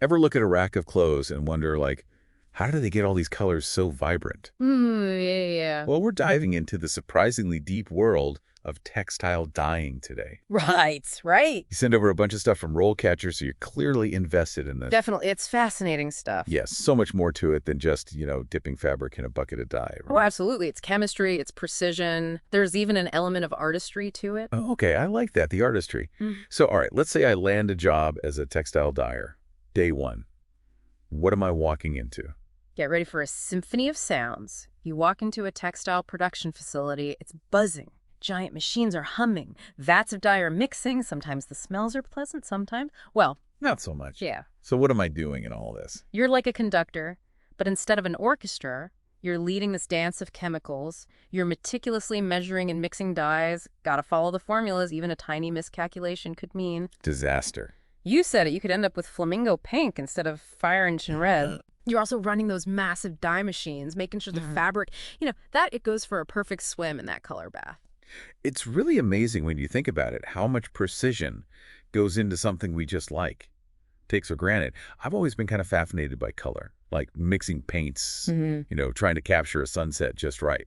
Ever look at a rack of clothes and wonder, like, how do they get all these colors so vibrant? Yeah. Well, we're diving into the surprisingly deep world of textile dyeing today. Right. You send over a bunch of stuff from RoleCatcher, so you're clearly invested in this. Definitely. It's fascinating stuff. Yes, so much more to it than just, dipping fabric in a bucket of dye, Oh, right? absolutely. It's chemistry, it's precision. There's even an element of artistry to it. Oh, okay, I like that, the artistry. Mm. So, all right, let's say I land a job as a textile dyer. Day one. What am I walking into? Get ready for a symphony of sounds. You walk into a textile production facility, it's buzzing. Giant machines are humming. Vats of dye are mixing. Sometimes the smells are pleasant, sometimes. Well, Not so much. yeah. So what am I doing in all this? You're like a conductor, but instead of an orchestra, you're leading this dance of chemicals. You're meticulously measuring and mixing dyes. Gotta follow the formulas. Even a tiny miscalculation could mean. Disaster. You said it. You could end up with flamingo pink instead of fire engine red. You're also running those massive dye machines, making sure the fabric, that it goes for a perfect swim in that color bath. It's really amazing when you think about it, how much precision goes into something we just takes for granted. I've always been kind of fascinated by color, like mixing paints, trying to capture a sunset just right.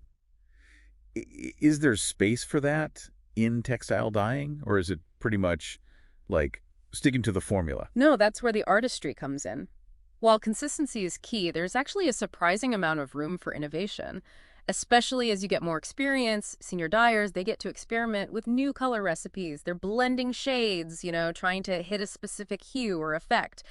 Is there space for that in textile dyeing, or is it pretty much like sticking to the formula? No, that's where the artistry comes in. While consistency is key, there's actually a surprising amount of room for innovation. Especially as you get more experience, senior dyers, they get to experiment with new color recipes. They're blending shades, trying to hit a specific hue or effect.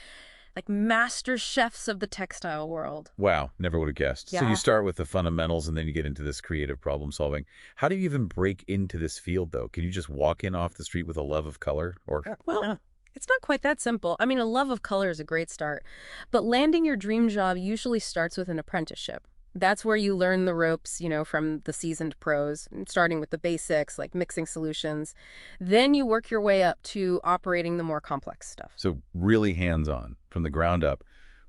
Like master chefs of the textile world. Wow, never would have guessed. So you Yeah. start with the fundamentals and then you get into this creative problem solving. How do you even break into this field, though? Can you just walk in off the street with a love of color? Or Well, it's not quite that simple. I mean, a love of color is a great start. But landing your dream job usually starts with an apprenticeship. That's where you learn the ropes, from the seasoned pros, starting with the basics like mixing solutions. Then you work your way up to operating the more complex stuff. so really hands-on from the ground up.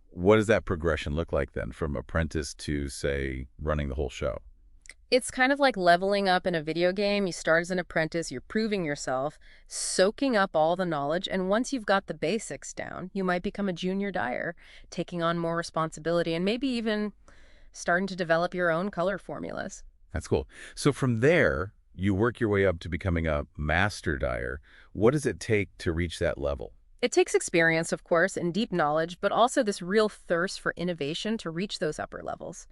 What does that progression look like then from apprentice to, say, running the whole show? It's kind of like leveling up in a video game. You start as an apprentice, you're proving yourself, soaking up all the knowledge, and once you've got the basics down, you might become a junior dyer, taking on more responsibility and maybe even starting to develop your own color formulas. That's cool. So from there, you work your way up to becoming a master dyer. What does it take to reach that level? It takes experience, of course, and deep knowledge, but also this real thirst for innovation to reach those upper levels.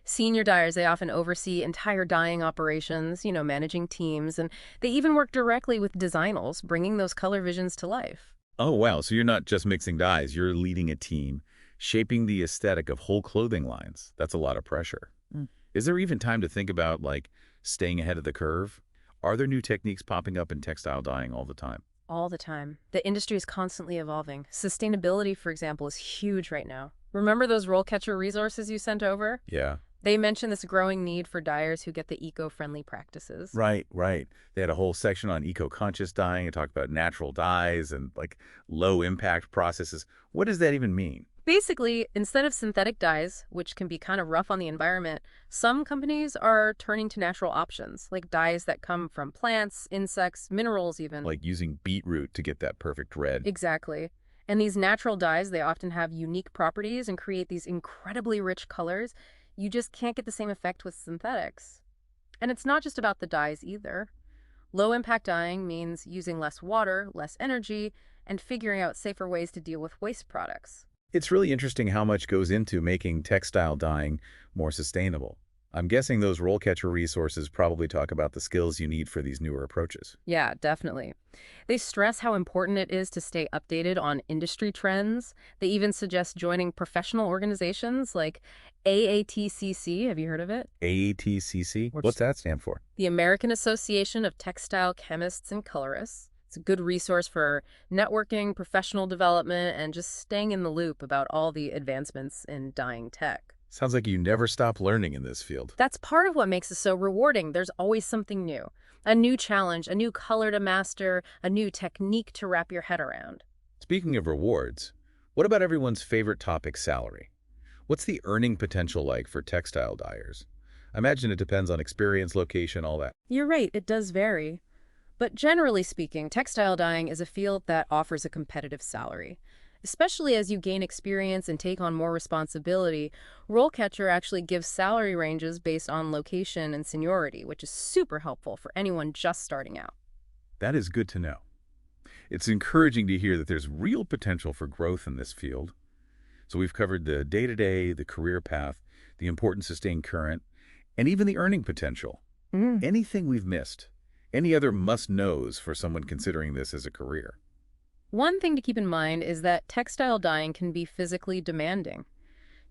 Senior dyers, they often oversee entire dyeing operations, managing teams, and they even work directly with designers, bringing those color visions to life. Oh, wow. So you're not just mixing dyes, you're leading a team, shaping the aesthetic of whole clothing lines. That's a lot of pressure. Mm. Is there even time to think about, like, staying ahead of the curve? Are there new techniques popping up in textile dyeing all the time? All the time. The industry is constantly evolving. Sustainability, for example, is huge right now. Remember those RoleCatcher resources you sent over? Yeah. They mention this growing need for dyers who get the eco-friendly practices. Right, right. They had a whole section on eco-conscious dyeing. It talked about natural dyes and, like, low-impact processes. What does that even mean? Basically, instead of synthetic dyes, which can be kind of rough on the environment, some companies are turning to natural options, like dyes that come from plants, insects, minerals even. Like using beetroot to get that perfect red. Exactly. And these natural dyes, they often have unique properties and create these incredibly rich colors. You just can't get the same effect with synthetics. And it's not just about the dyes either. Low-impact dyeing means using less water, less energy, and figuring out safer ways to deal with waste products. It's really interesting how much goes into making textile dyeing more sustainable. I'm guessing those RoleCatcher resources probably talk about the skills you need for these newer approaches. Yeah, definitely. They stress how important it is to stay updated on industry trends. They even suggest joining professional organizations like AATCC. Have you heard of it? AATCC? What's that stand for? The American Association of Textile Chemists and Colorists. It's a good resource for networking, professional development, and just staying in the loop about all the advancements in dyeing tech. Sounds like you never stop learning in this field. That's part of what makes it so rewarding. There's always something new. A new challenge, a new color to master, a new technique to wrap your head around. Speaking of rewards, what about everyone's favorite topic, salary? What's the earning potential like for textile dyers? I imagine it depends on experience, location, all that. You're right, it does vary. But generally speaking, textile dyeing is a field that offers a competitive salary. Especially as you gain experience and take on more responsibility, RoleCatcher actually gives salary ranges based on location and seniority, which is super helpful for anyone just starting out. That is good to know. It's encouraging to hear that there's real potential for growth in this field. So we've covered the day-to-day, the career path, the importance of staying current, and even the earning potential. Anything we've missed? Any other must-knows for someone considering this as a career? One thing to keep in mind is that textile dyeing can be physically demanding.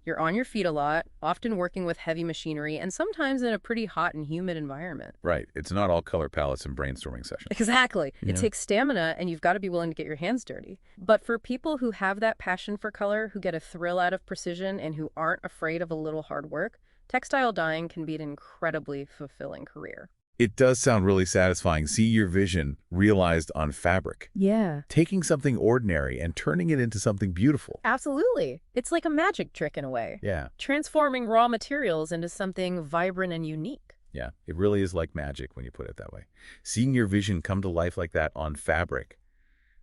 You're on your feet a lot, often working with heavy machinery, and sometimes in a pretty hot and humid environment. Right. It's not all color palettes and brainstorming sessions. Exactly. You It know? takes stamina, and you've got to be willing to get your hands dirty. But for people who have that passion for color, who get a thrill out of precision, and who aren't afraid of a little hard work, textile dyeing can be an incredibly fulfilling career. It does sound really satisfying. See your vision realized on fabric. Yeah. Taking something ordinary and turning it into something beautiful. Absolutely. It's like a magic trick in a way. Yeah. Transforming raw materials into something vibrant and unique. Yeah. It really is like magic when you put it that way. Seeing your vision come to life like that on fabric,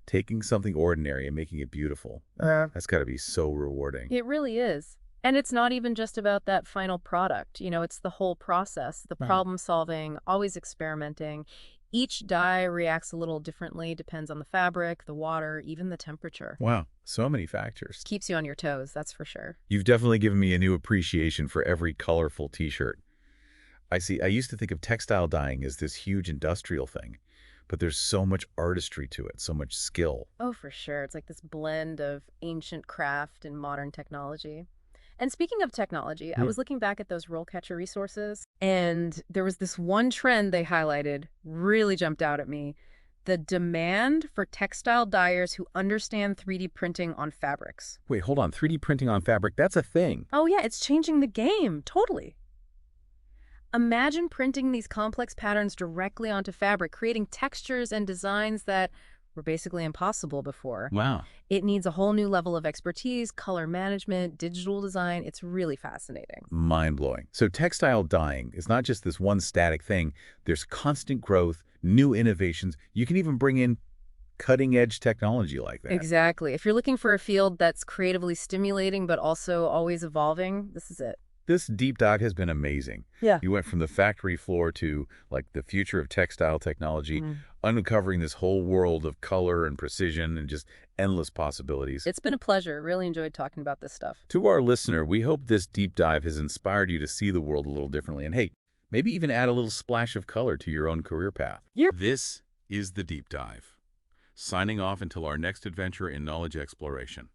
taking something ordinary and making it beautiful. That's got to be so rewarding. It really is. And it's not even just about that final product. It's the whole process, the Right. problem solving, always experimenting. Each dye reacts a little differently, depends on the fabric, the water, even the temperature. Wow. So many factors. Keeps you on your toes, that's for sure. You've definitely given me a new appreciation for every colorful t-shirt. I used to think of textile dyeing as this huge industrial thing, but there's so much artistry to it, so much skill. Oh, for sure. It's like this blend of ancient craft and modern technology. And speaking of technology, I was looking back at those RoleCatcher resources, and there was this one trend they highlighted, really jumped out at me. The demand for textile dyers who understand 3D printing on fabrics. Wait, hold on. 3D printing on fabric, that's a thing. Oh yeah, it's changing the game, totally. Imagine printing these complex patterns directly onto fabric, creating textures and designs that were basically impossible before. Wow. It needs a whole new level of expertise, color management, digital design. It's really fascinating. Mind-blowing. So textile dyeing is not just this one static thing. There's constant growth, new innovations. You can even bring in cutting-edge technology like that. Exactly. If you're looking for a field that's creatively stimulating but also always evolving, this is it. This deep dive has been amazing. Yeah. You went from the factory floor to like the future of textile technology, uncovering this whole world of color and precision and just endless possibilities. It's been a pleasure. Really enjoyed talking about this stuff. To our listener, we hope this deep dive has inspired you to see the world a little differently and, hey, maybe even add a little splash of color to your own career path. Yep. This is The Deep Dive. Signing off until our next adventure in knowledge exploration.